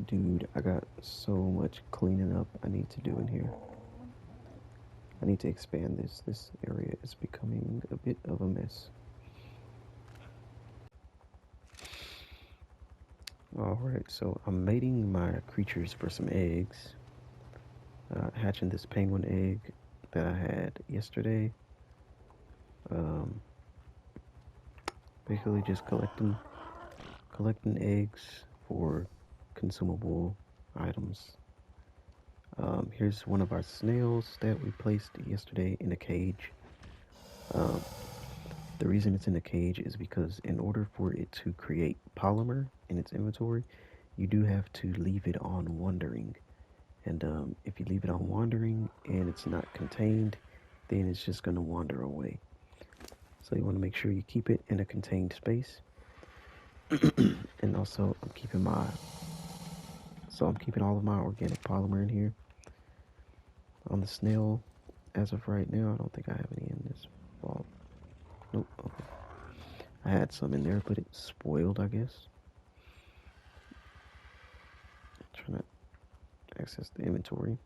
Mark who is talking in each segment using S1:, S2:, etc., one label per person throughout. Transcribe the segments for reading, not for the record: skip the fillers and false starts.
S1: Dude, I got so much cleaning up I need to do in here. I need to expand this. This area is becoming a bit of a mess. Alright, so I'm mating my creatures for some eggs. Hatching this penguin egg that I had yesterday. Um, Basically just collecting eggs for consumable items. Here's one of our snails that we placed yesterday in a cage. Um, the reason it's in a cage is because in order for it to create polymer in its inventory, you do have to leave it on wandering. And if you leave it on wandering and it's not contained, then it's just going to wander away. So you want to make sure you keep it in a contained space. And also I'm keeping all of my organic polymer in here. On the snail, as of right now, I don't think I have any in this vault. Nope, okay. I had some in there, but it spoiled, I guess. Trying to access the inventory.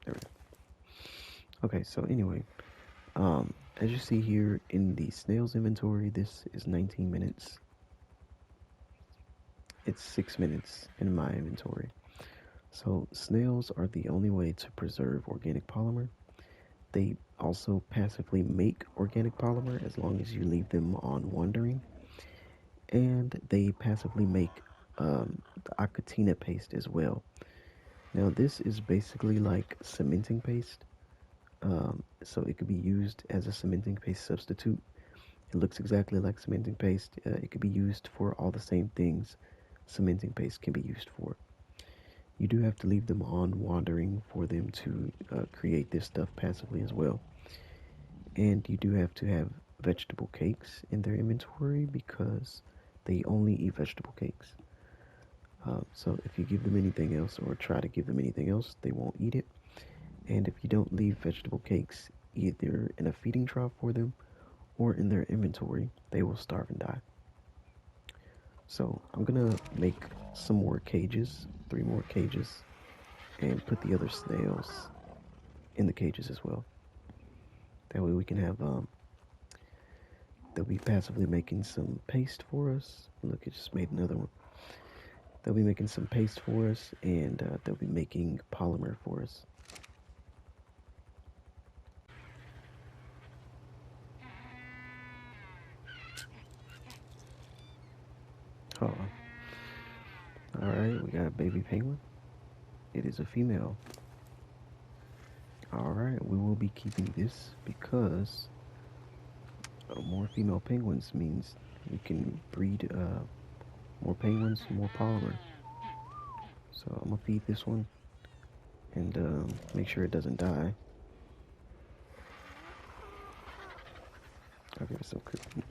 S1: There we go. Okay, so anyway, as you see here in the snail's inventory, this is 19 minutes. It's 6 minutes in my inventory. So snails are the only way to preserve organic polymer. They also passively make organic polymer as long as you leave them on wandering. And they passively make the acatina paste as well. Now this is basically like cementing paste. So it could be used as a cementing paste substitute. It looks exactly like cementing paste. It could be used for all the same things cementing paste can be used for. You do have to leave them on wandering for them to create this stuff passively as well. And you do have to have vegetable cakes in their inventory because they only eat vegetable cakes. So if you give them anything else or try to give them anything else, they won't eat it. And if you don't leave vegetable cakes either in a feeding trough for them or in their inventory, they will starve and die. So I'm gonna make some more cages, 3 more cages, and put the other snails in the cages as well. That way we can have, they'll be passively making some paste for us. Look, it just made another one. They'll be making some paste for us, and they'll be making polymer for us. Oh, alright, we got a baby penguin. It is a female. Alright, we will be keeping this because more female penguins means we can breed more penguins, more polymer. So I'm gonna feed this one and make sure it doesn't die. I'll give it some cookie.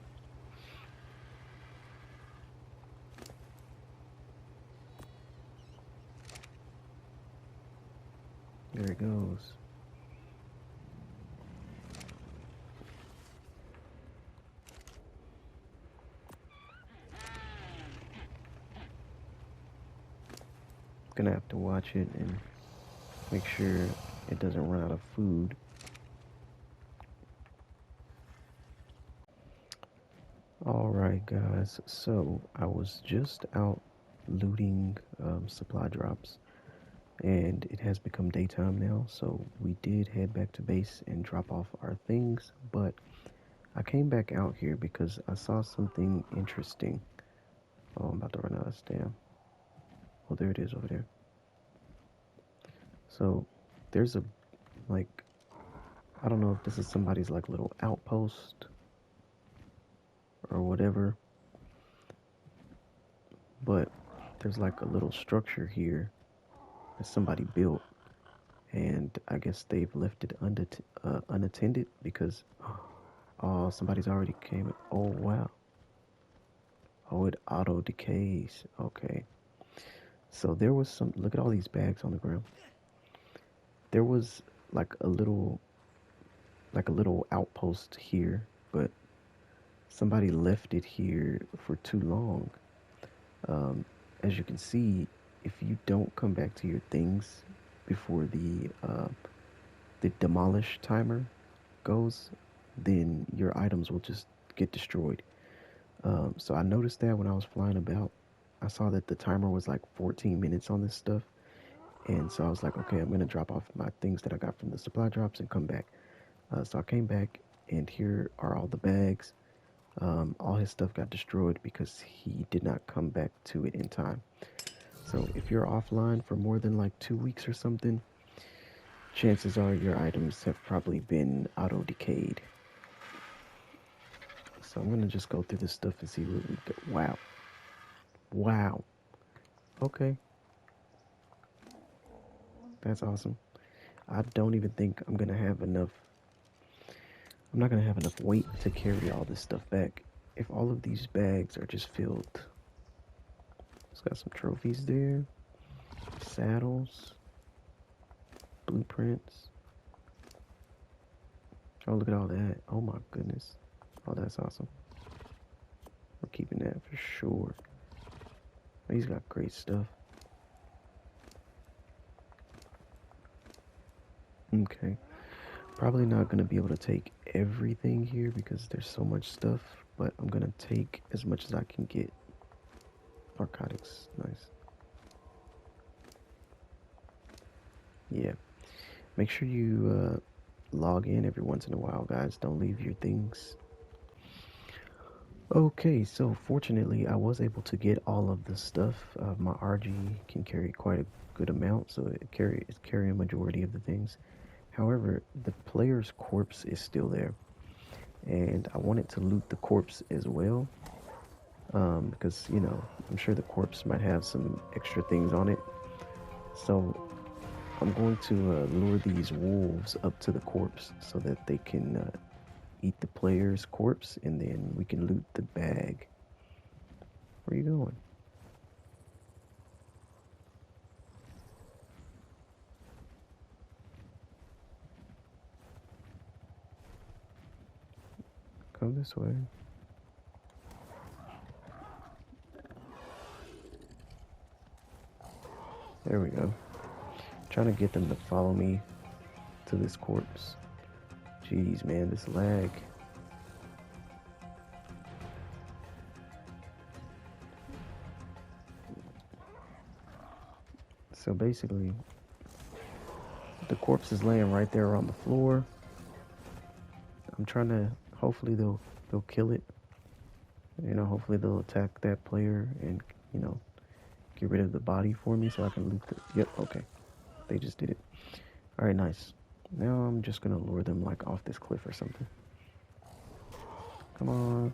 S1: There it goes. Gonna have to watch it and make sure it doesn't run out of food. Alright guys, so I was just out looting supply drops and it has become daytime now, so we did head back to base and drop off our things, but I came back out here because I saw something interesting. Oh, I'm about to run out of stam. Oh, there it is over there. So there's a, like, I don't know if this is somebody's like little outpost or whatever, but there's like a little structure here that somebody built, and I guess they've left it unattended because oh, somebody's already came. Oh wow. Oh, it auto decays. Okay. So there was some. Look at all these bags on the ground. There was like a little outpost here, but somebody left it here for too long. Um, as you can see, if you don't come back to your things before the demolish timer goes, then your items will just get destroyed. So I noticed that when I was flying about, I saw that the timer was like 14 minutes on this stuff. And so I was like, okay, I'm going to drop off my things that I got from the supply drops and come back. So I came back, and here are all the bags. All his stuff got destroyed because he did not come back to it in time. So if you're offline for more than like 2 weeks or something, chances are your items have probably been auto decayed. So I'm gonna just go through this stuff and see what we get. Wow. Wow. Okay. That's awesome. I don't even think I'm gonna have enough. I'm not gonna have enough weight to carry all this stuff back. If all of these bags are just filled. It's got some trophies there. Saddles. Blueprints. Oh, look at all that. Oh my goodness. Oh, that's awesome. We're keeping that for sure. He's got great stuff. Okay. Probably not going to be able to take everything here because there's so much stuff, but I'm going to take as much as I can get. Narcotics. Nice. Yeah. Make sure you log in every once in a while, guys. Don't leave your things. Okay, so fortunately, I was able to get all of the stuff. My RG can carry quite a good amount, so it's carrying a majority of the things. However, the player's corpse is still there, and I wanted to loot the corpse as well, because I'm sure the corpse might have some extra things on it. So I'm going to lure these wolves up to the corpse so that they can eat the player's corpse, and then we can loot the bag. Where are you going? Come this way. There we go. Trying to get them to follow me to this corpse. Jeez, man, this lag. So basically, the corpse is laying right there on the floor. I'm trying to. Hopefully they'll kill it. Hopefully they'll attack that player and get rid of the body for me so I can loot the. Yep. Okay. They just did it. All right. Nice. Now I'm just gonna lure them like off this cliff or something. Come on.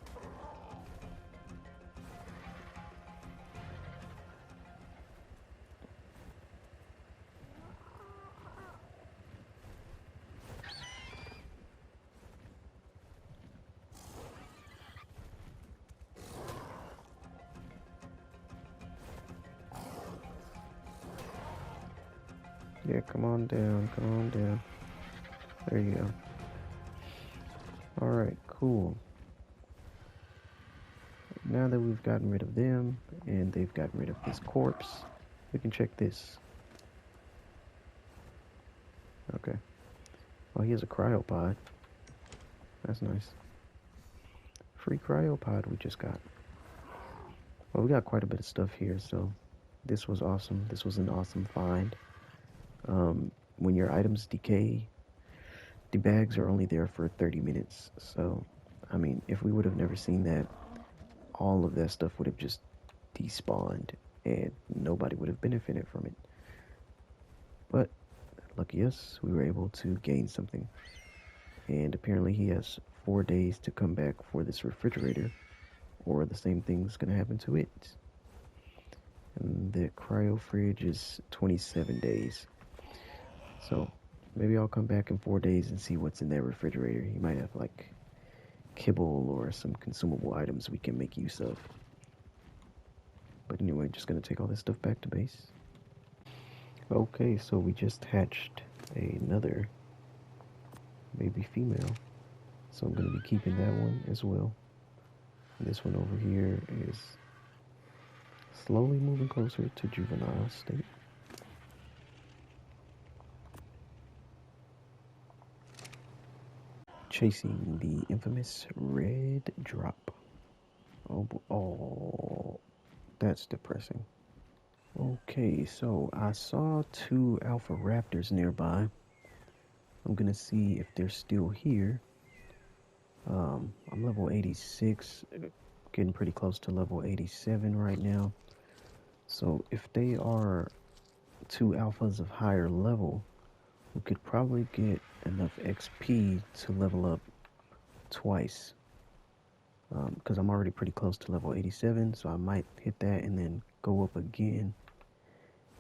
S1: Yeah, come on down, come on down. There you go. Alright, cool. Now that we've gotten rid of them, and they've gotten rid of this corpse, we can check this. Okay. Oh, he has a cryopod. That's nice. Free cryopod we just got. Well, we got quite a bit of stuff here, so this was awesome. This was an awesome find. When your items decay, the bags are only there for 30 minutes. So, I mean, if we would have never seen that, all of that stuff would have just despawned and nobody would have benefited from it. But, lucky us, we were able to gain something. And apparently he has 4 days to come back for this refrigerator, or the same thing's going to happen to it. And the cryo fridge is 27 days. So maybe I'll come back in 4 days and see what's in that refrigerator. He might have like kibble or some consumable items we can make use of. But anyway, just gonna take all this stuff back to base. Okay, so we just hatched another baby female. So I'm gonna be keeping that one as well. This one over here is slowly moving closer to juvenile state. Chasing the infamous red drop. Oh, that's depressing. Okay, so I saw 2 alpha raptors nearby. I'm gonna see if they're still here. I'm level 86, getting pretty close to level 87 right now. So if they are 2 alphas of higher level, we could probably get enough XP to level up twice. Because I'm already pretty close to level 87, so I might hit that and then go up again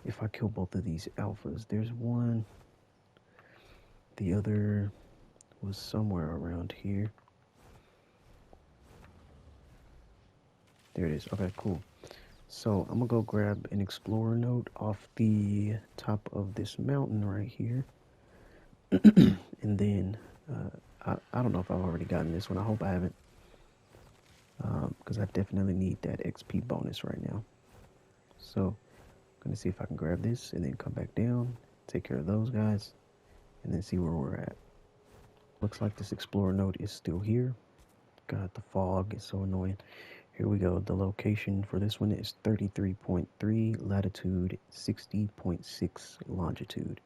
S1: if I kill both of these alphas. There's one. The other was somewhere around here. There it is. Okay, cool. So I'm gonna go grab an explorer note off the top of this mountain right here. And then, I don't know if I've already gotten this one. I hope I haven't. Because I definitely need that XP bonus right now. So I'm gonna see if I can grab this and then come back down, take care of those guys, and then see where we're at. Looks like this explorer node is still here. God, the fog is so annoying. Here we go. The location for this one is 33.3 latitude, 60.6 longitude.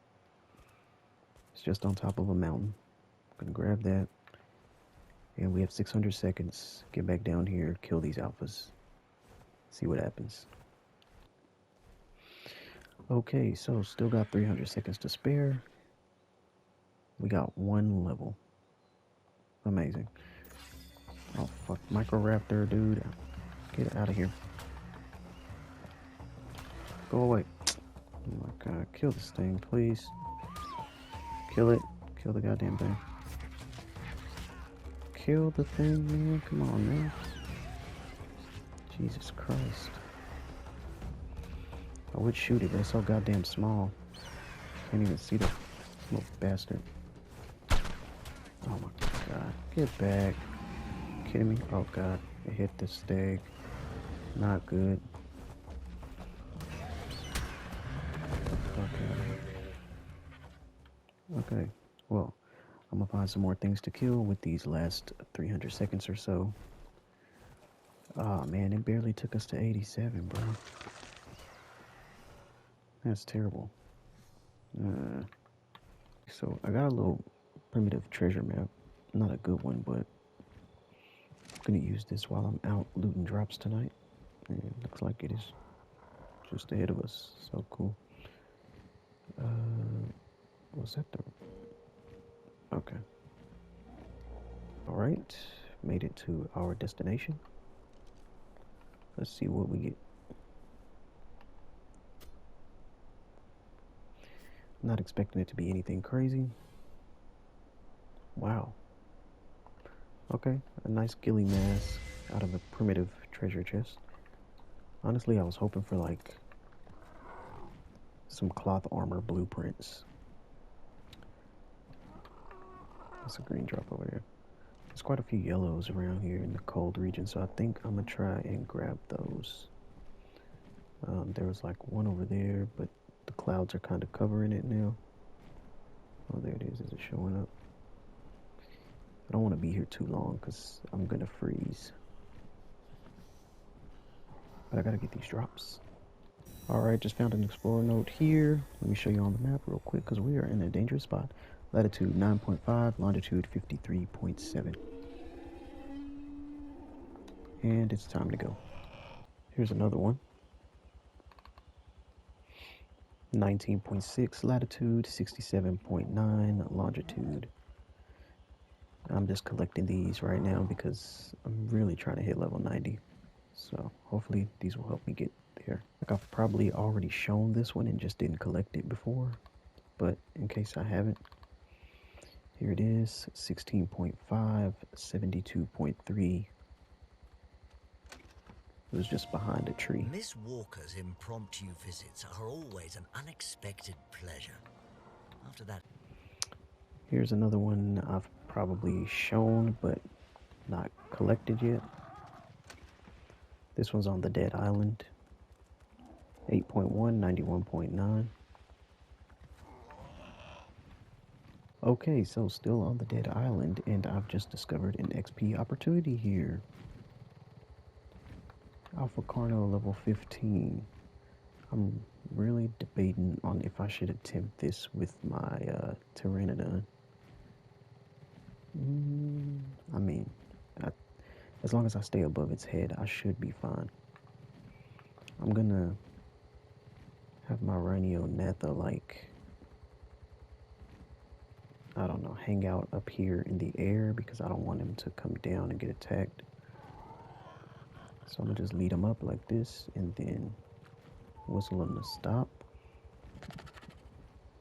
S1: It's just on top of a mountain. I'm gonna grab that. And we have 600 seconds. Get back down here, kill these alphas. See what happens. Okay, so still got 300 seconds to spare. We got 1 level. Amazing. Oh, fuck. Microraptor, dude. Get out of here. Go away. Oh my god. Kill this thing, please. Kill it. Kill the goddamn thing. Kill the thing, man. Come on, man. Jesus Christ. I would shoot it. They're so goddamn small. Can't even see the little bastard. Oh my god. Get back. Kidding me? Oh god. It hit the stag. Not good. Okay. Well, I'm gonna find some more things to kill with these last 300 seconds or so. Oh man, it barely took us to 87, bro. That's terrible. So I got a little primitive treasure map. Not a good one, but I'm gonna use this while I'm out looting drops tonight. And it looks like it is just ahead of us. So cool. Was that the... Okay. Alright. Made it to our destination. Let's see what we get. Not expecting it to be anything crazy. Wow. Okay, a nice ghillie mask out of a primitive treasure chest. Honestly, I was hoping for like some cloth armor blueprints. That's a green drop over there. There's quite a few yellows around here in the cold region, so I think I'm gonna try and grab those. There was like one over there, but the clouds are kind of covering it now. Oh, there it is. Is it showing up? I don't want to be here too long because I'm gonna freeze. But I gotta get these drops. Alright, just found an explorer node here. Let me show you on the map real quick because we are in a dangerous spot. Latitude 9.5, longitude 53.7. And it's time to go. Here's another one. 19.6 latitude, 67.9 longitude. I'm just collecting these right now because I'm really trying to hit level 90. So hopefully these will help me get there. Like I've probably already shown this one and just didn't collect it before. But in case I haven't, here it is, 16.5, 72.3. It was just behind a tree.
S2: Miss Walker's impromptu visits are always an unexpected pleasure. After that...
S1: Here's another one I've probably shown, but not collected yet. This one's on the Dead Island. 8.1, 91.9. Okay, so still on the Dead Island, and I've just discovered an XP opportunity here. Alpha Carno level 15. I'm really debating on if I should attempt this with my Pteranodon. I mean, as long as I stay above its head, I should be fine. I'm gonna have my Rhino-Natha, like, I don't know, hang out up here in the air because I don't want him to come down and get attacked. So I'm gonna just lead him up like this and then whistle him to stop.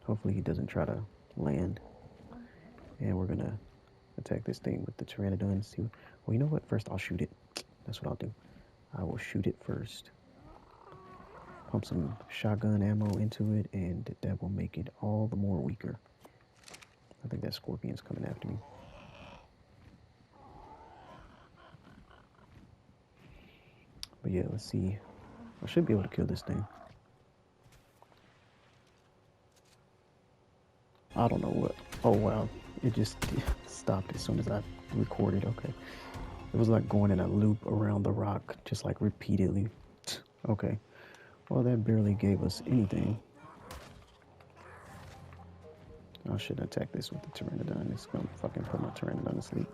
S1: Hopefully he doesn't try to land. And we're gonna attack this thing with the Pteranodon. See, well, you know what? First I'll shoot it. That's what I'll do. I will shoot it first. Pump some shotgun ammo into it, and that will make it all the more weaker. I think that scorpion's coming after me. But yeah, let's see. I should be able to kill this thing. I don't know what. Oh wow, it just stopped as soon as I recorded. Okay. It was like going in a loop around the rock, just like repeatedly. Okay. Well, that barely gave us anything. I shouldn't attack this with the Pteranodon. It's gonna fucking put my Pteranodon to sleep.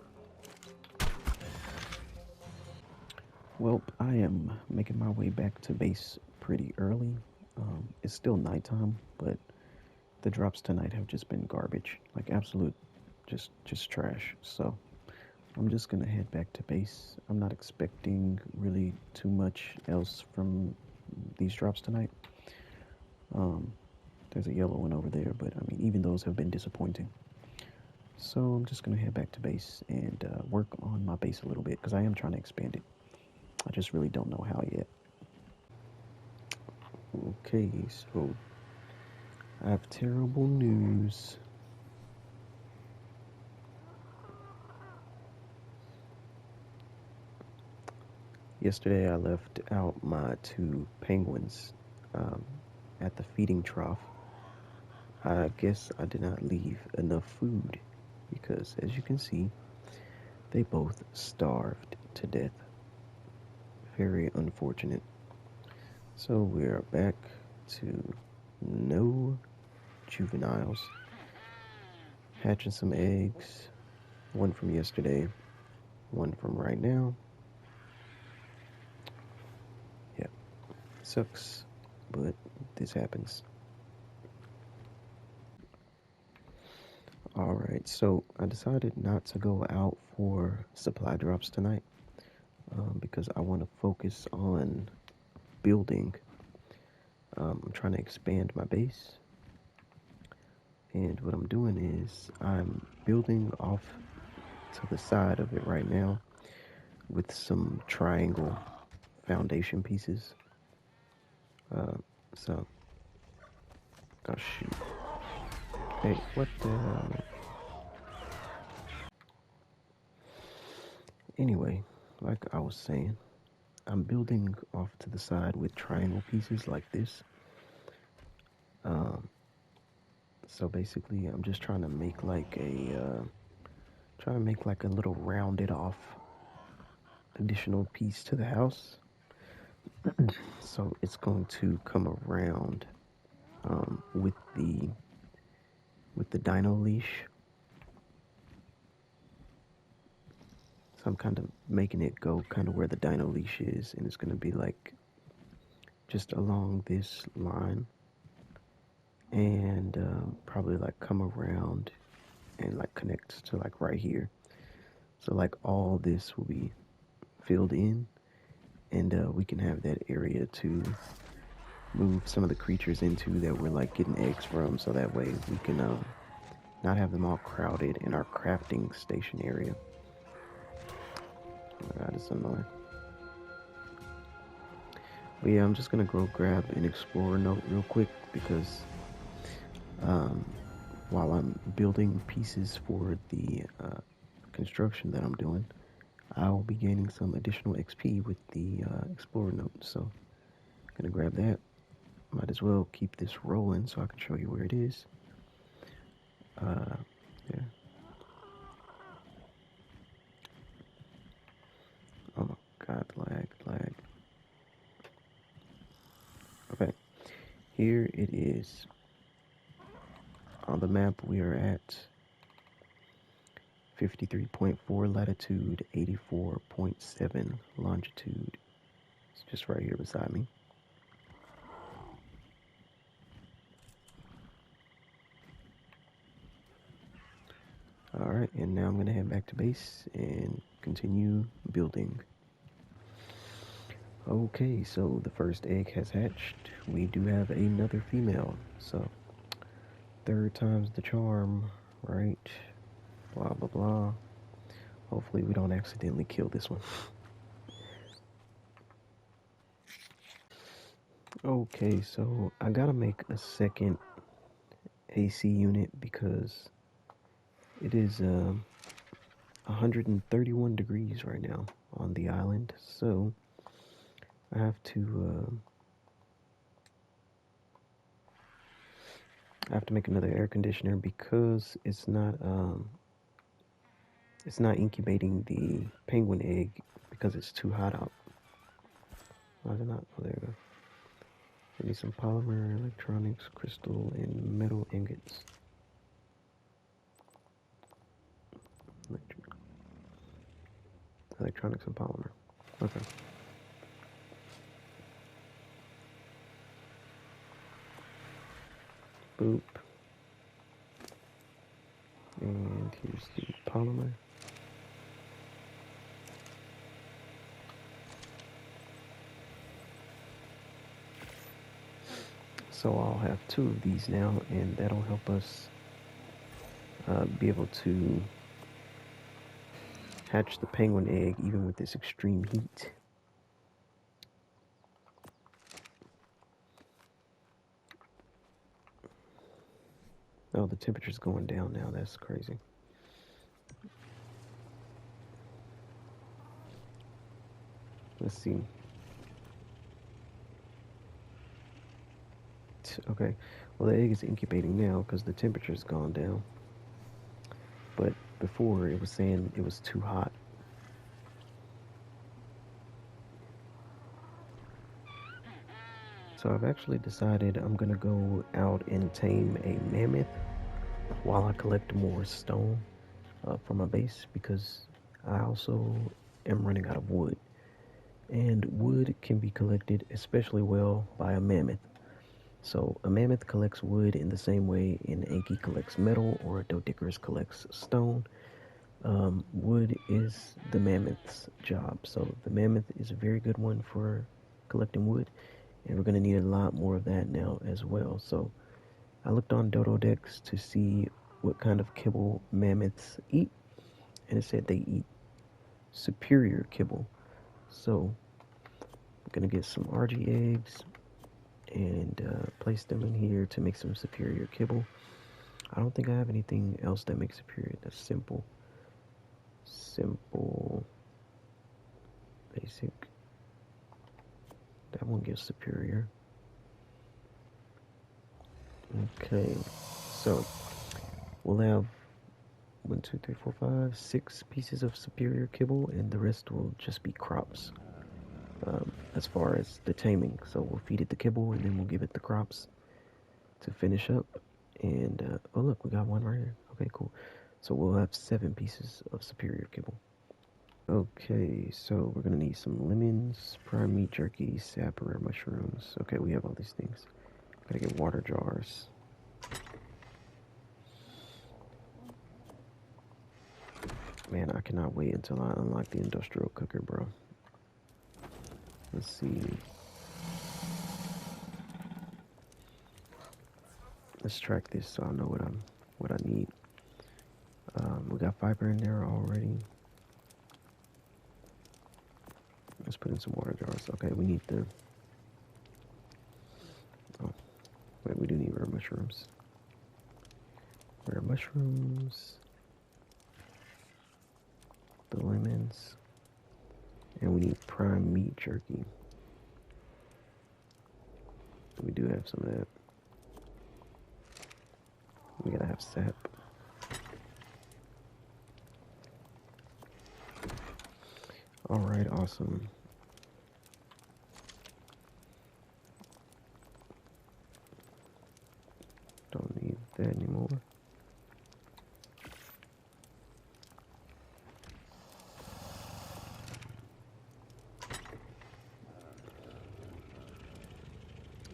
S1: Well, I am making my way back to base pretty early. It's still nighttime, but the drops tonight have just been garbage, like absolute, just trash. So I'm just gonna head back to base. I'm not expecting really too much else from these drops tonight. There's a yellow one over there, but I mean, even those have been disappointing. So I'm just gonna head back to base and work on my base a little bit because I am trying to expand it. I just really don't know how yet. Okay, so I have terrible news. Yesterday I left out my 2 penguins at the feeding trough. I guess I did not leave enough food because, as you can see, they both starved to death. Very unfortunate. So we are back to no juveniles. Hatching some eggs. One from yesterday, one from right now. Yeah, sucks, but this happens. Alright, so I decided not to go out for supply drops tonight because I want to focus on building. I'm trying to expand my base, and what I'm doing is I'm building off to the side of it right now with some triangle foundation pieces. So, oh shoot. Hey, what the hell? Anyway, like I was saying, I'm building off to the side with triangle pieces like this. So basically, I'm just trying to make like a little rounded off additional piece to the house. So it's going to come around with the dino leash. So I'm kind of making it go kind of where the dino leash is, and it's going to be like just along this line, and probably like come around and like connect to like right here. So like all this will be filled in, and we can have that area to move some of the creatures into that we're like getting eggs from, so that way we can not have them all crowded in our crafting station area. Oh my god, it's annoying. But yeah, I'm just gonna go grab an explorer note real quick because while I'm building pieces for the construction that I'm doing, I'll be gaining some additional XP with the Explorer note. So, gonna grab that. Might as well keep this rolling so I can show you where it is. Yeah. Oh God, lag. Okay, here it is. On the map, we are at 53.4 latitude, 84.7 longitude. It's just right here beside me. Alright, and now I'm going to head back to base and continue building. Okay, so the first egg has hatched. We do have another female, so third time's the charm, right? Blah, blah, blah. Hopefully we don't accidentally kill this one. Okay, so I gotta make a second AC unit because it is 131 degrees right now on the island, so I have to make another air conditioner because it's not incubating the penguin egg because it's too hot out. Why is it not? Oh, there we go. We need some polymer, electronics, crystal, and metal ingots. Electronics and polymer. Okay. Boop. And here's the polymer. So I'll have two of these now, and that'll help us be able to hatch the penguin egg even with this extreme heat. Oh, the temperature's going down now. That's crazy. Let's see. Okay. Well, the egg is incubating now because the temperature's gone down. But before, it was saying it was too hot. So I've actually decided I'm going to go out and tame a mammoth while I collect more stone for my base because I also am running out of wood. And wood can be collected especially well by a mammoth. So a mammoth collects wood in the same way an Anki collects metal or a Doedicurus collects stone. Wood is the mammoth's job. So the mammoth is a very good one for collecting wood. And we're going to need a lot more of that now as well. So I looked on Dododex to see what kind of kibble mammoths eat. And it said they eat superior kibble. So I'm going to get some RG eggs and place them in here to make some superior kibble. I don't think I have anything else that makes superior. That's simple. Simple. Basic. That one gives superior. Okay. So we'll have 1, 2, 3, 4, 5, 6 pieces of superior kibble, and the rest will just be crops. As far as the taming, so we'll feed it the kibble and then we'll give it the crops to finish up. And oh look, we got one right here. Okay, cool. So we'll have 7 pieces of superior kibble. Okay, so we're gonna need some lemons, prime meat jerky, sap, rare mushrooms. Okay, we have all these things. Gotta get water jars. Man, I cannot wait until I unlock the industrial cooker, bro. Let's see. Let's track this so I know what I need. We got fiber in there already. Let's put in some water jars. Okay, we need the. Oh, wait, we do need rare mushrooms. Rare mushrooms. The lemons. And we need prime meat jerky. We do have some of that. We gotta have sap. Alright, awesome. Don't need that anymore.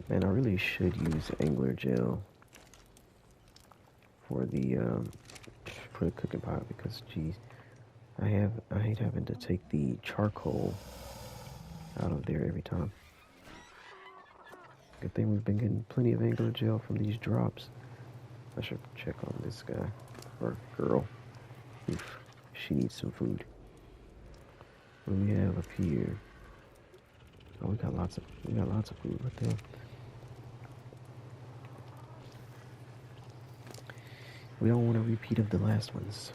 S1: Man, I really should use angler gel for the cooking pot because, geez, I hate having to take the charcoal out of there every time. Good thing we've been getting plenty of angler gel from these drops. I should check on this guy or girl if she needs some food. What do we have up here? Oh, we got lots of food right there. We don't want a repeat of the last ones.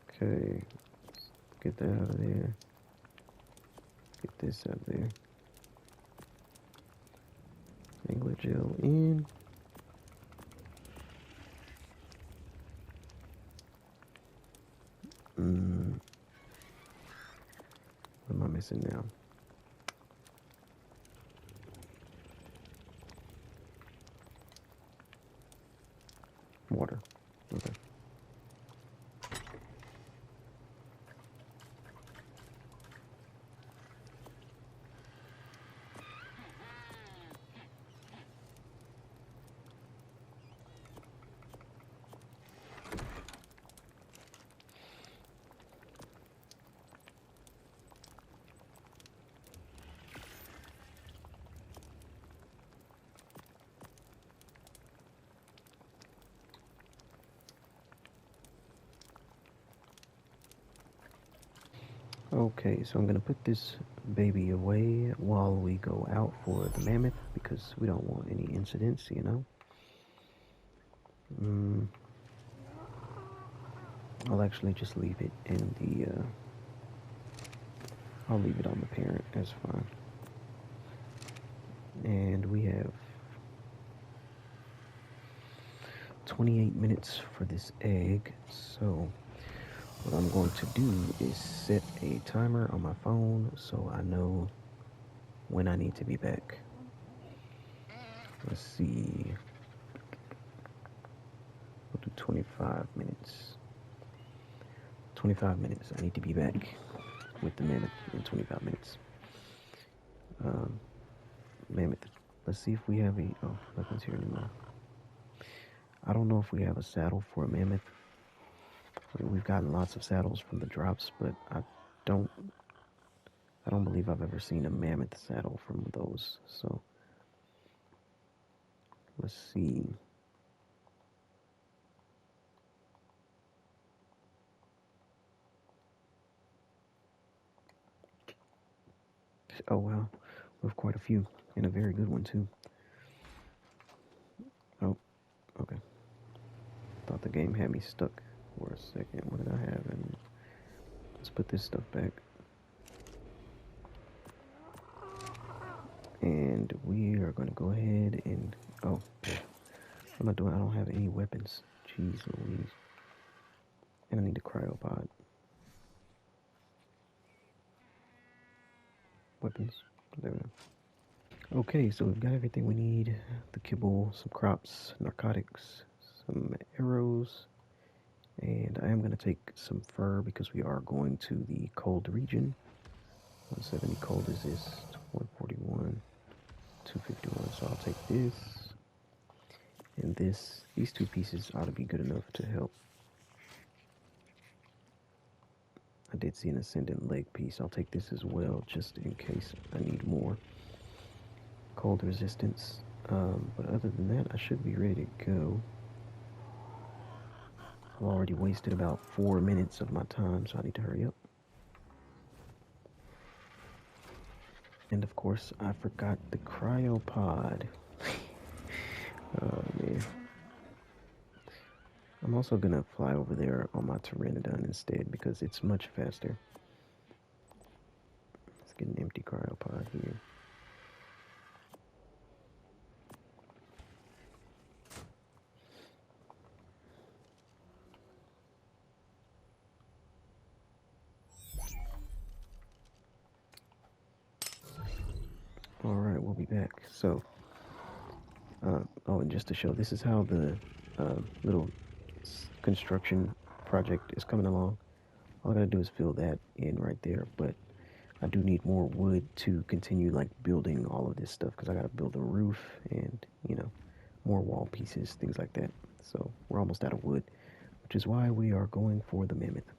S1: Okay, let's get that out of there. Get this out of there. Angler gel in. What am I missing now? Water. Okay. Okay, so I'm gonna put this baby away while we go out for the mammoth because we don't want any incidents, you know. I'll actually just leave it in the. I'll leave it on the parent. That's fine. And we have 28 minutes for this egg, so what I'm going to do is set a timer on my phone so I know when I need to be back. Let's see. We'll do 25 minutes. 25 minutes. I need to be back with the mammoth in 25 minutes. Mammoth. Let's see if we have a. Oh, nothing's here anymore. I don't know if we have a saddle for a mammoth. We've gotten lots of saddles from the drops, but I don't believe I've ever seen a mammoth saddle from those. So let's see. Oh wow, we have quite a few, and a very good one too. Oh, okay. Thought the game had me stuck for a second. What did I have? And let's put this stuff back. And we are going to go ahead and what am I doing? I don't have any weapons. Jeez Louise. And I need a cryopod. Weapons. There we go. Okay, so we've got everything we need. The kibble, some crops, narcotics, some arrows, and I am going to take some fur because we are going to the cold region. 170 cold is this, 141, 251, so I'll take this, and this. These two pieces ought to be good enough to help. I did see an ascendant leg piece. I'll take this as well, just in case I need more cold resistance. But other than that, I should be ready to go. I've already wasted about 4 minutes of my time, so I need to hurry up. And of course, I forgot the cryopod. Oh man. I'm also gonna fly over there on my Pteranodon instead because it's much faster. Let's get an empty cryopod here. Alright, we'll be back. So, oh, and just to show, this is how the little construction project is coming along. All I gotta do is fill that in right there, but I do need more wood to continue like building all of this stuff because I gotta build a roof and, you know, more wall pieces, things like that. So we're almost out of wood, which is why we are going for the mammoth.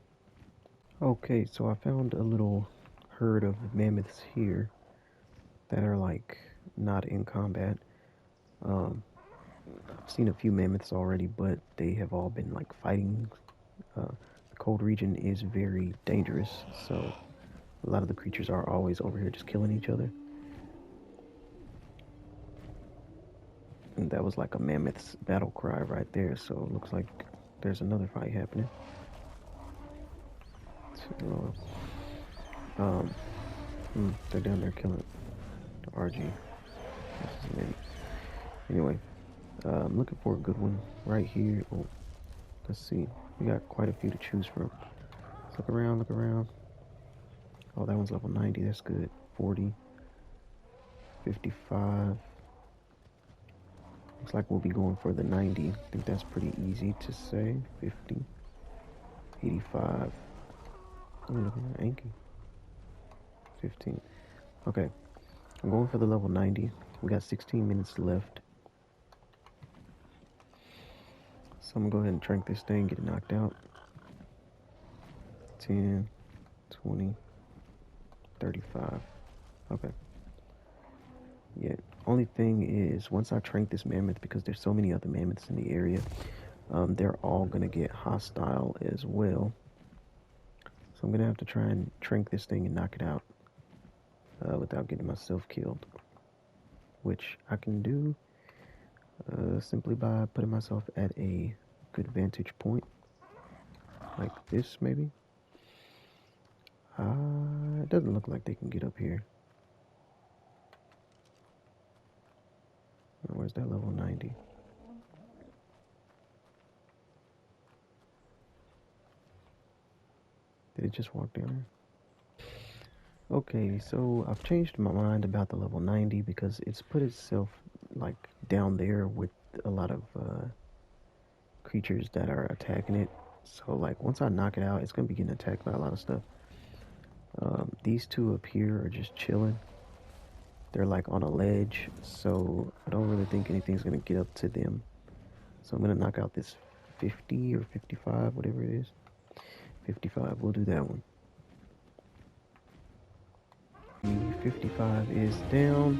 S1: Okay, so I found a little herd of mammoths here that are like not in combat. Um, I've seen a few mammoths already, but they have all been like fighting. The cold region is very dangerous, so a lot of the creatures are always over here just killing each other. And that was like a mammoth's battle cry right there, so it looks like there's another fight happening. So, they're down there killing the RG. That's his name. Anyway, I'm looking for a good one right here. Oh, let's see. We got quite a few to choose from. Let's look around, look around. Oh, that one's level 90. That's good. 40, 55. Looks like we'll be going for the 90. I think that's pretty easy to say. 50, 85. Oh, look at Anki. 15. Okay, I'm going for the level 90. We got 16 minutes left. So I'm gonna go ahead and trank this thing, get it knocked out. 10, 20, 35. Okay. Yeah. Only thing is, once I trank this mammoth, because there's so many other mammoths in the area, they're all gonna get hostile as well. So I'm gonna have to try and trank this thing and knock it out without getting myself killed, which I can do simply by putting myself at a good vantage point, like this maybe. It doesn't look like they can get up here. Where's that level 90? Did it just walk down there? Okay, so I've changed my mind about the level 90 because it's put itself like down there with a lot of creatures that are attacking it. So like once I knock it out, it's gonna be getting attacked by a lot of stuff. These two up here are just chilling. They're like on a ledge, so I don't really think anything's gonna get up to them. So I'm gonna knock out this 50 or 55, whatever it is. 55, we'll do that one. 55 is down.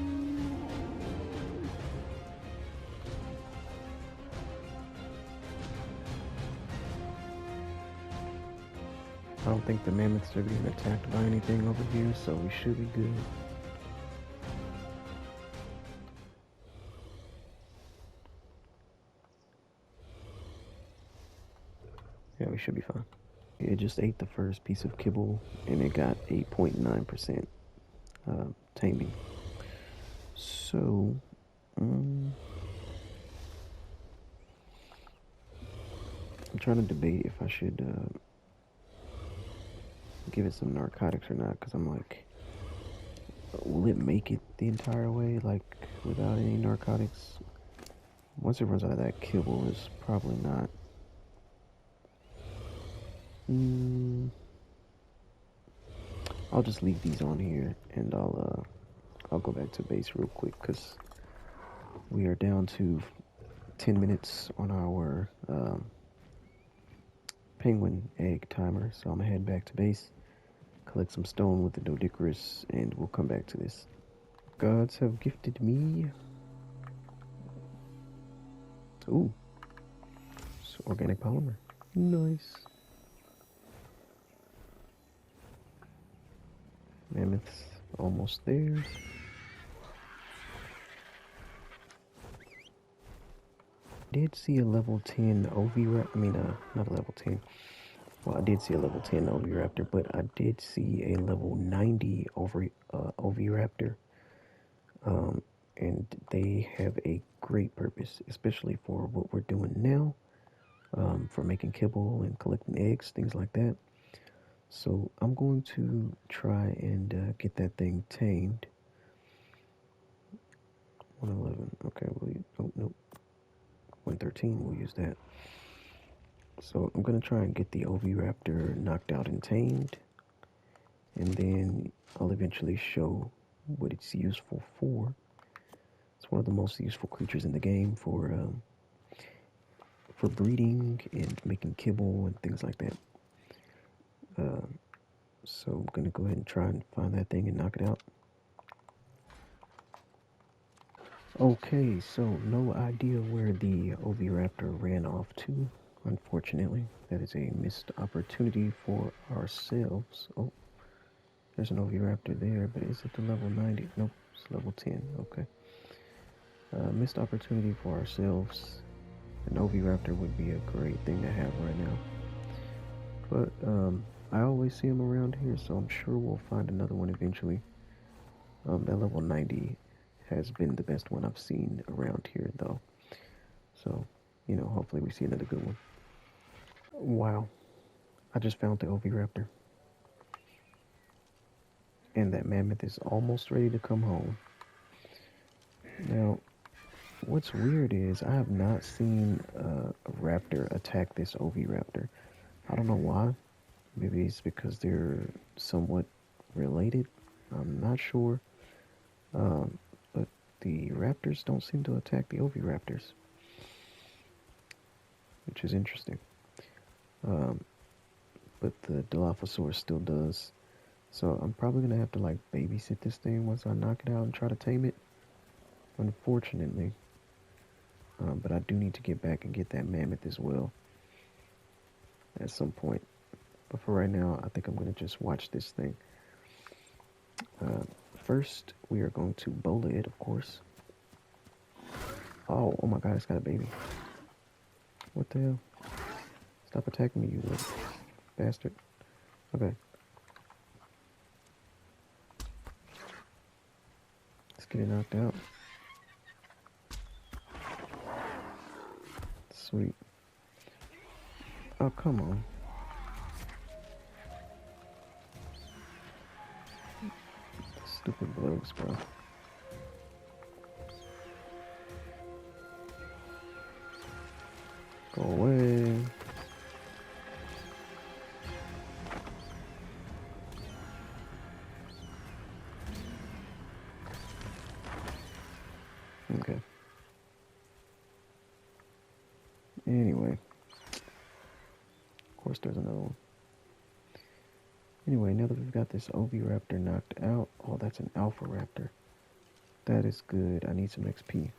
S1: I don't think the mammoths are being attacked by anything over here, so we should be good. Yeah, we should be fine. It just ate the first piece of kibble, and it got 8.9% taming. So, I'm trying to debate if I should give it some narcotics or not, because I'm like, will it make it the entire way, like, without any narcotics? Once it runs out of that kibble, it's probably not. I'll just leave these on here, and I'll go back to base real quick, because we are down to 10 minutes on our penguin egg timer, so I'm gonna head back to base, collect some stone with the Doedicurus, and we'll come back to this. Gods have gifted me. Ooh, it's organic polymer. Nice. Mammoths almost there. did see a level 10 OV, not a level 10. Well, I did see a level 10 Oviraptor, but I did see a level 90 Oviraptor. Um, and they have a great purpose, especially for what we're doing now, for making kibble and collecting eggs, things like that. So I'm going to try and get that thing tamed. 111. Okay, oh, nope. 113, we'll use that. So I'm going to try and get the Oviraptor knocked out and tamed. And then I'll eventually show what it's useful for. It's one of the most useful creatures in the game for breeding and making kibble and things like that. So I'm gonna go ahead and try and find that thing and knock it out. Okay, so no idea where the Oviraptor ran off to. Unfortunately, that is a missed opportunity for ourselves. Oh, there's an Oviraptor there, but is it the level 90? Nope, it's level 10. Okay. Missed opportunity for ourselves. An Oviraptor would be a great thing to have right now. But I always see them around here, so I'm sure we'll find another one eventually. That level 90 has been the best one I've seen around here, though. So, hopefully we see another good one. Wow, I just found the Oviraptor. And that mammoth is almost ready to come home. Now, what's weird is I have not seen a raptor attack this Oviraptor. I don't know why. Maybe it's because they're somewhat related. I'm not sure. But the raptors don't seem to attack the oviraptors, which is interesting. Um, but the Dilophosaurus still does. So I'm probably going to have to like babysit this thing once I knock it out and try to tame it. Unfortunately. But I do need to get back and get that mammoth as well at some point. But for right now, I think I'm going to just watch this thing. First, we are going to bola it, of course. Oh my god, it's got a baby. What the hell? Stop attacking me, you little bastard. Okay. Let's get it knocked out. Sweet. Oh, come on. Stupid blows, bro. Go away. Okay. Anyway. Of course, there's another one. Anyway, now that we've got this Oviraptor knocked out. Oh, that's an Alpha Raptor. That is good. I need some XP.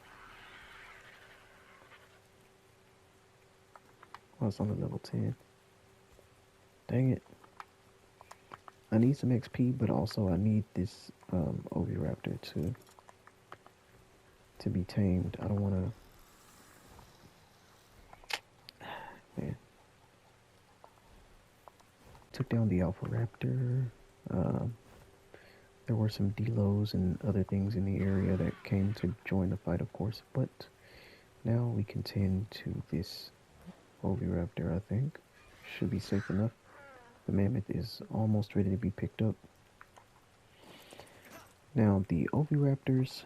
S1: Oh, it's on the level 10. Dang it. I need some XP, but also I need this Oviraptor to be tamed. I don't want to... Man. Took down the Alpha Raptor. There were some delos and other things in the area that came to join the fight, of course, but now we can tend to this Oviraptor, I think. Should be safe enough. The mammoth is almost ready to be picked up. Now, the Oviraptors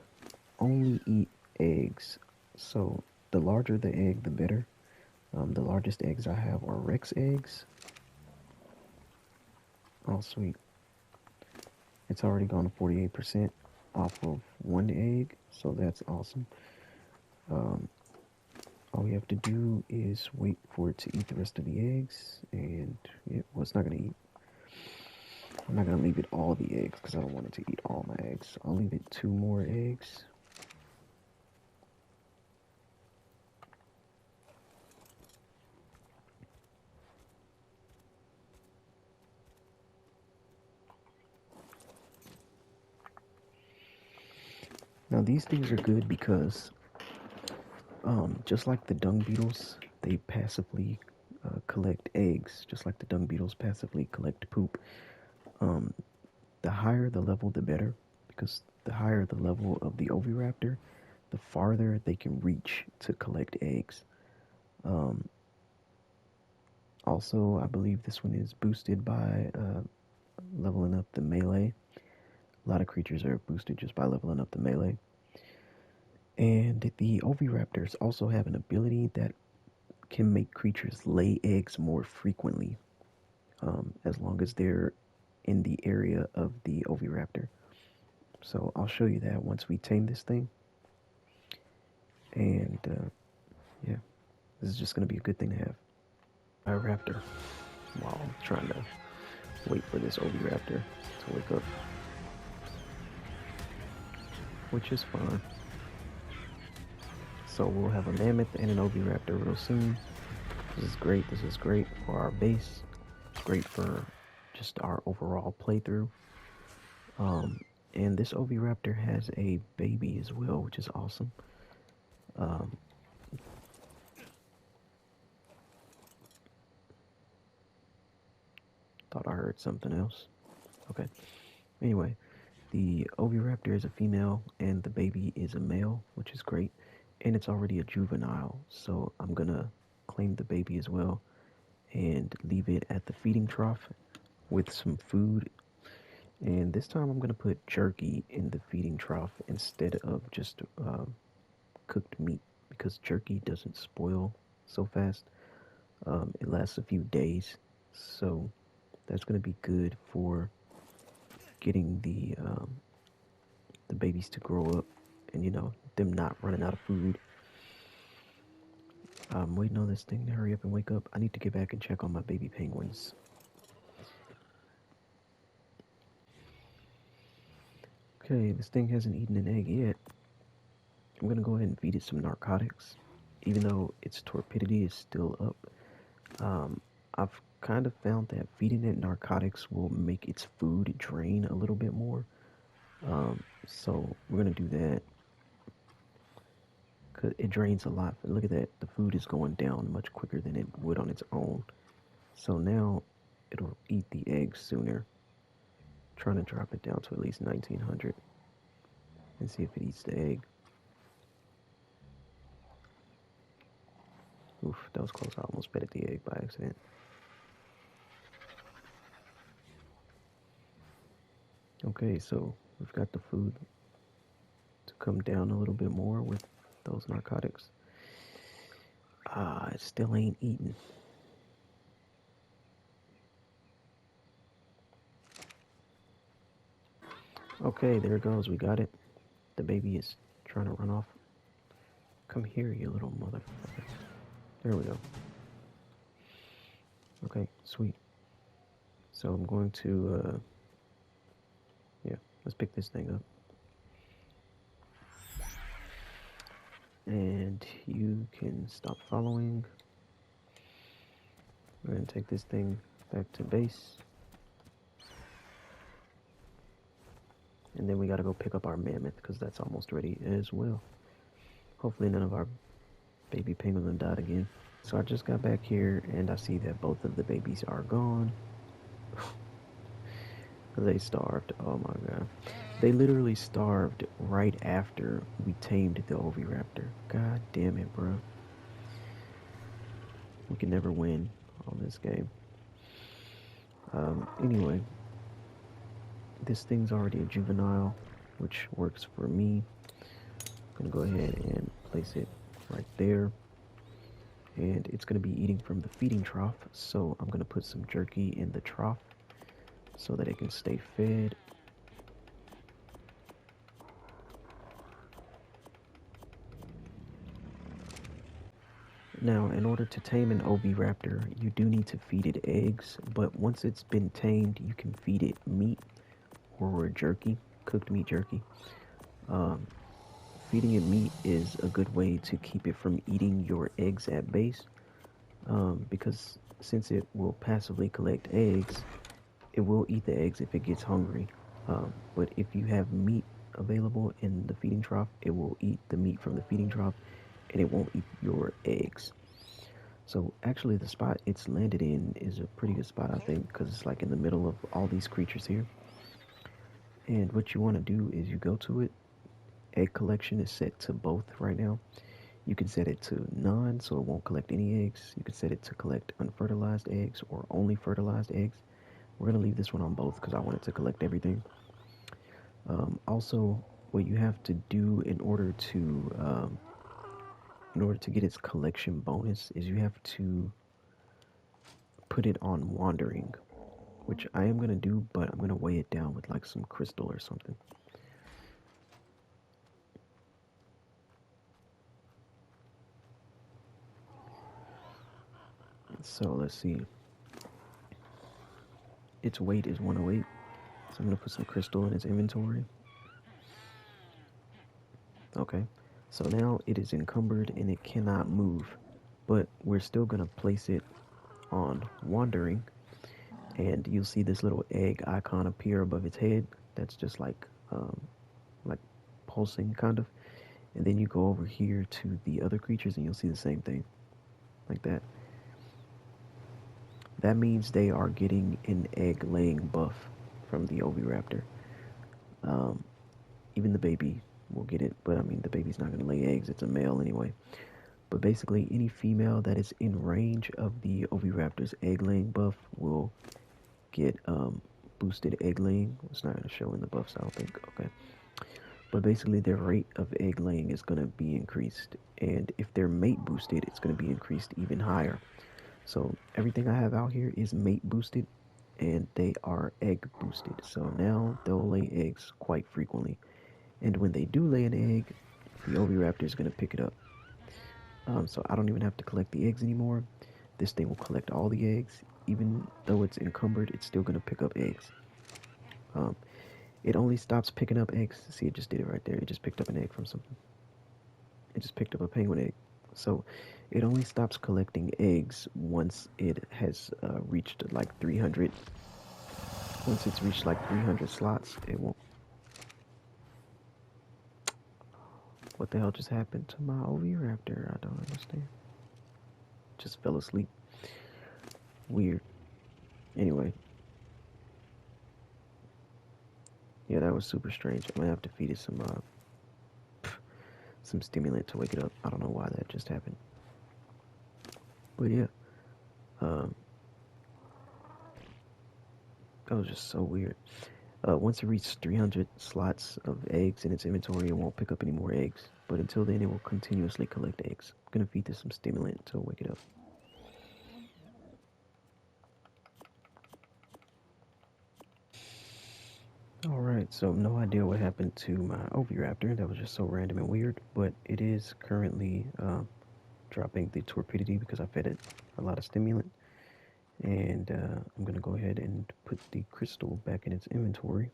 S1: only eat eggs, so the larger the egg, the better. The largest eggs I have are Rex eggs. Oh, sweet. It's already gone to 48% off of one egg, so that's awesome. All we have to do is wait for it to eat the rest of the eggs, and it's not going to eat. I'm not going to leave it all the eggs because I don't want it to eat all my eggs. I'll leave it 2 more eggs. Now these things are good because Just like the dung beetles, they passively collect eggs, just like the dung beetles passively collect poop. Um, the higher the level, the better, because the higher the level of the oviraptor, the farther they can reach to collect eggs. Um, Also, I believe this one is boosted by leveling up the melee. A lot of creatures are boosted just by leveling up the melee. And the oviraptors also have an ability that can make creatures lay eggs more frequently, as long as they're in the area of the oviraptor. So I'll show you that once we tame this thing. And yeah, this is just going to be a good thing to have. A raptor while trying to wait for this oviraptor to wake up, which is fine. So we'll have a mammoth and an oviraptor real soon. This is great. This is great for our base. It's great for just our overall playthrough. And this oviraptor has a baby as well, which is awesome. Um, Thought I heard something else. Okay. Anyway, the oviraptor is a female and the baby is a male, which is great. And it's already a juvenile, so I'm gonna claim the baby as well and leave it at the feeding trough with some food. And this time I'm gonna put jerky in the feeding trough instead of just cooked meat, because jerky doesn't spoil so fast. It lasts a few days, so that's gonna be good for getting the babies to grow up, and them not running out of food. I'm waiting on this thing to hurry up and wake up. I need to get back and check on my baby penguins. Okay, this thing hasn't eaten an egg yet. I'm gonna go ahead and feed it some narcotics, even though its torpidity is still up. I've kind of found that feeding it narcotics will make its food drain a little bit more. So we're gonna do that, because it drains a lot. Look at that, the food is going down much quicker than it would on its own. So now it'll eat the eggs sooner. Trying to drop it down to at least 1900 and see if it eats the egg. Oof, that was close. I almost petted the egg by accident. Okay, so we've got the food to come down a little bit more with those narcotics. It still ain't eating. Okay, there it goes. We got it. The baby is trying to run off. Come here, you little motherfucker. There we go. Okay, sweet. So I'm going to, yeah, let's pick this thing up. And you can stop following. We're going to take this thing back to base. And then we got to go pick up our mammoth, because that's almost ready as well. Hopefully none of our baby penguins died again. So I just got back here and I see that both of the babies are gone. They starved. Oh my god. They literally starved right after we tamed the oviraptor. God damn it, bro. We can never win on this game. Anyway, this thing's already a juvenile, which works for me. I'm gonna go ahead and place it right there. And it's gonna be eating from the feeding trough, so I'm gonna put some jerky in the trough so that it can stay fed. Now, in order to tame an oviraptor, you do need to feed it eggs, but once it's been tamed, you can feed it meat or jerky, cooked meat jerky. Feeding it meat is a good way to keep it from eating your eggs at base, because since it will passively collect eggs, it will eat the eggs if it gets hungry. But if you have meat available in the feeding trough, it will eat the meat from the feeding trough and it won't eat your eggs. So actually, the spot it's landed in is a pretty good spot, I think, because it's like in the middle of all these creatures here. And what you want to do is you go to it. Egg collection is set to both right now. You can set it to none, so it won't collect any eggs. You can set it to collect unfertilized eggs or only fertilized eggs. We're gonna leave this one on both because I want it to collect everything. Also, what you have to do in order to get its collection bonus is you have to put it on wandering, which I am gonna do, but I'm gonna weigh it down with like some crystal or something. So let's see. Its weight is 108. So I'm gonna put some crystal in its inventory. Okay. So now it is encumbered and it cannot move, but we're still gonna place it on wandering, and you'll see this little egg icon appear above its head. That's just like pulsing kind of. And then you go over here to the other creatures and you'll see the same thing, like that. That means they are getting an egg laying buff from the Oviraptor. Um, Even the baby will get it, but I mean, the baby's not going to lay eggs. It's a male anyway. But basically, any female that is in range of the Oviraptor's egg laying buff will get boosted egg laying. It's not going to show in the buffs, I don't think. Okay. But basically, their rate of egg laying is going to be increased. And if they're mate boosted, it's going to be increased even higher. So everything I have out here is mate boosted, and they are egg boosted. So now they'll lay eggs quite frequently. And when they do lay an egg, the Oviraptor is going to pick it up. So I don't even have to collect the eggs anymore. This thing will collect all the eggs. Even though it's encumbered, it's still going to pick up eggs. Um, it only stops picking up eggs. See, it just did it right there. It just picked up an egg from something. It just picked up a penguin egg. So it only stops collecting eggs once it has reached like 300. Once it's reached like 300 slots, it won't. What the hell just happened to my Oviraptor? I don't understand. Just fell asleep. Weird. Anyway. Yeah, that was super strange. I'm gonna have to feed it some stimulant to wake it up. I don't know why that just happened. But yeah. That was just so weird. Once it reaches 300 slots of eggs in its inventory, it won't pick up any more eggs. But until then, it will continuously collect eggs. I'm gonna feed this some stimulant to wake it up. Alright, so no idea what happened to my Oviraptor. That was just so random and weird. But it is currently dropping the torpidity because I fed it a lot of stimulant. And I'm gonna go ahead and put the crystal back in its inventory.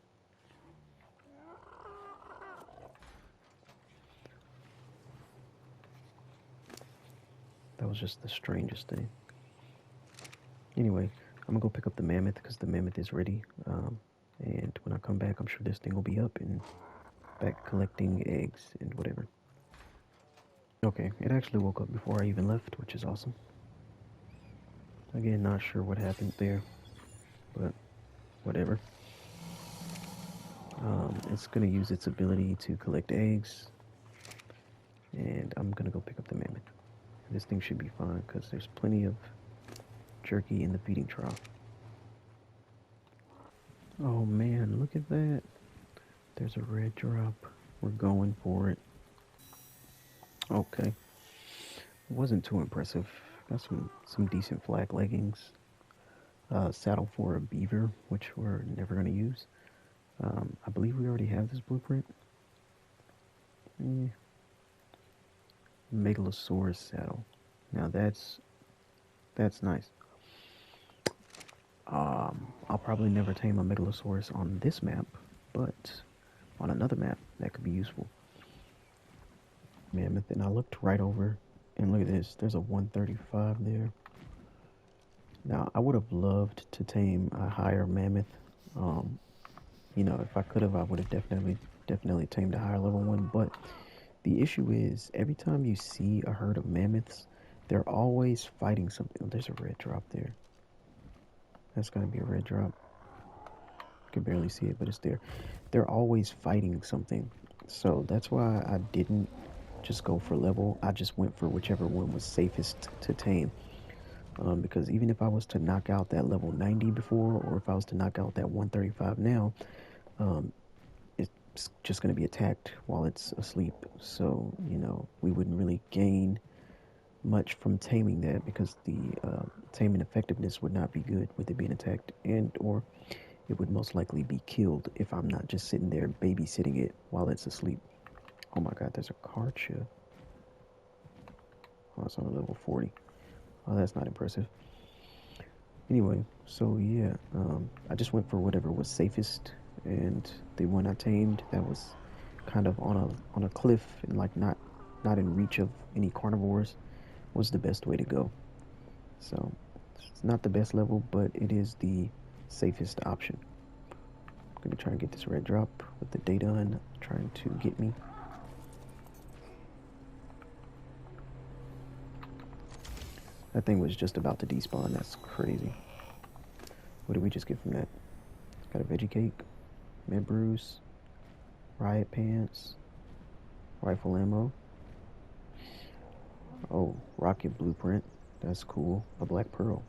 S1: That was just the strangest thing. Anyway, I'm gonna go pick up the mammoth because the mammoth is ready. And when I come back, I'm sure this thing will be up and back collecting eggs and whatever. Okay, it actually woke up before I even left, which is awesome. Again, not sure what happened there, but whatever. It's gonna use its ability to collect eggs, and I'm gonna go pick up the mammoth. This thing should be fine because there's plenty of jerky in the feeding trough. Oh man, look at that. There's a red drop. We're going for it. Okay. Wasn't too impressive. Got some decent flag leggings. Saddle for a beaver, which we're never going to use. I believe we already have this blueprint. Megalosaurus saddle. Now that's nice. I'll probably never tame a Megalosaurus on this map, but on another map that could be useful. Mammoth, and I looked right over, and look at this. There's a 135 there. Now I would have loved to tame a higher mammoth. You know, if I could have, I would have definitely tamed a higher level one. But The issue is every time you see a herd of mammoths, they're always fighting something. Oh, there's a red drop there. That's gonna be a red drop. You can barely see it, but it's there. They're always fighting something. So that's why I didn't just go for level. I just went for whichever one was safest to tame. Because even if I was to knock out that level 90 before, or if I was to knock out that 135 now, um, it's just going to be attacked while it's asleep. So, we wouldn't really gain much from taming that because the taming effectiveness would not be good with it being attacked, and or it would most likely be killed if I'm not just sitting there babysitting it while it's asleep. Oh my god, there's a Karcha. Oh, it's on a level 40. Oh, that's not impressive. Anyway, so yeah, I just went for whatever was safest, and the one I tamed that was kind of on a cliff and like not in reach of any carnivores was the best way to go. So it's not the best level, but it is the safest option. I'm gonna try and get this red drop with the data on trying to get me. That thing was just about to despawn. That's crazy. What did we just get from that? Got a veggie cake, med brews, riot pants, rifle ammo. Oh, rocket blueprint. That's cool. A black pearl.